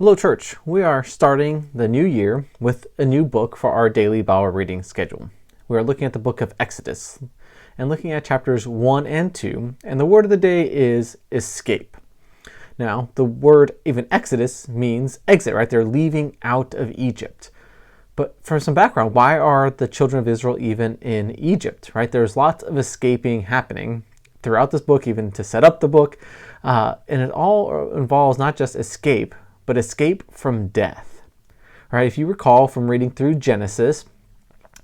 Hello, church. We are starting the new year with a new book for our daily Bible reading schedule. We are looking at the book of Exodus and looking at chapters 1 and 2, and the word of the day is escape. Now, the word even Exodus means exit, right? They're leaving out of Egypt. But for some background, why are the children of Israel even in Egypt, right? There's lots of escaping happening throughout this book, even to set up the book, and it all involves not just escape, but escape from death. Right? If you recall from reading through Genesis,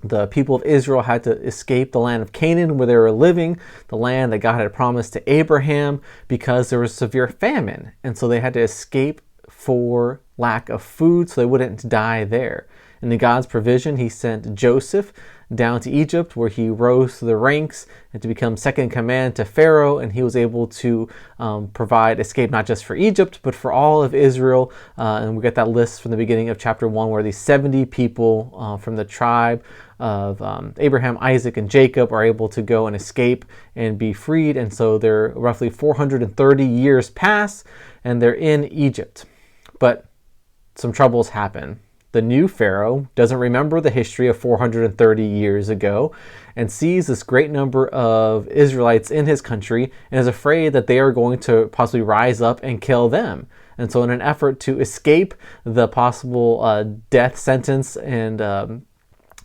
the people of Israel had to escape the land of Canaan where they were living, the land that God had promised to Abraham, because there was severe famine. And so they had to escape for lack of food so they wouldn't die there. And in God's provision, he sent Joseph down to Egypt, where he rose through the ranks and to become second in command to Pharaoh, and he was able to provide escape not just for Egypt, but for all of Israel. And we get that list from the beginning of chapter 1, where these 70 people from the tribe of Abraham, Isaac, and Jacob are able to go and escape and be freed. And so they're roughly 430 years pass, and they're in Egypt. But some troubles happen. The new Pharaoh doesn't remember the history of 430 years ago and sees this great number of Israelites in his country and is afraid that they are going to possibly rise up and kill them. And so in an effort to escape the possible death sentence and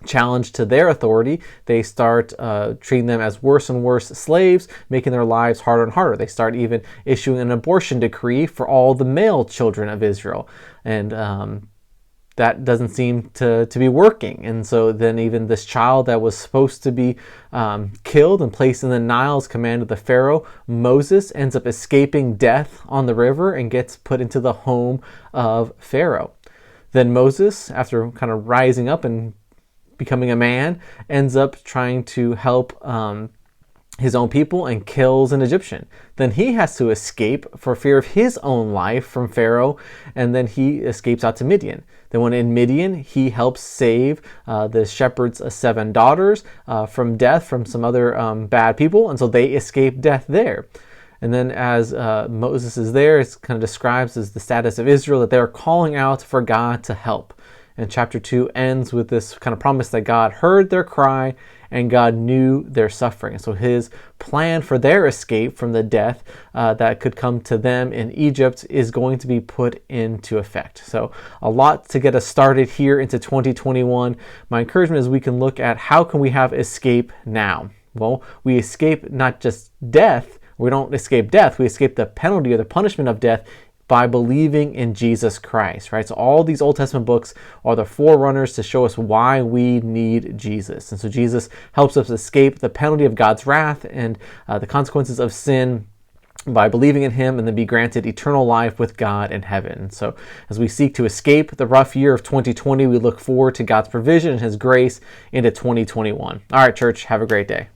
challenge to their authority, they start treating them as worse and worse slaves, making their lives harder and harder. They start even issuing an abortion decree for all the male children of Israel. And that doesn't seem to be working. And so then even this child that was supposed to be killed and placed in the Nile as command of the Pharaoh, Moses, ends up escaping death on the river and gets put into the home of Pharaoh. Then Moses, after kind of rising up and becoming a man, ends up trying to help his own people and kills an Egyptian. Then he has to escape for fear of his own life from Pharaoh, and then he escapes out to Midian. Then when in Midian, he helps save the shepherd's 7 daughters from death from some other bad people, and so they escape death there. And then as Moses is there, it kind of describes as the status of Israel, that they're calling out for God to help. And chapter 2 ends with this kind of promise that God heard their cry and God knew their suffering. So his plan for their escape from the death that could come to them in Egypt is going to be put into effect. So a lot to get us started here into 2021. My encouragement is we can look at how can we have escape now? Well, we escape not just death. We don't escape death. We escape the penalty or the punishment of death by believing in Jesus Christ, right? So all these Old Testament books are the forerunners to show us why we need Jesus. And so Jesus helps us escape the penalty of God's wrath and the consequences of sin by believing in him, and then be granted eternal life with God in heaven. So as we seek to escape the rough year of 2020, we look forward to God's provision and his grace into 2021. All right, church, have a great day.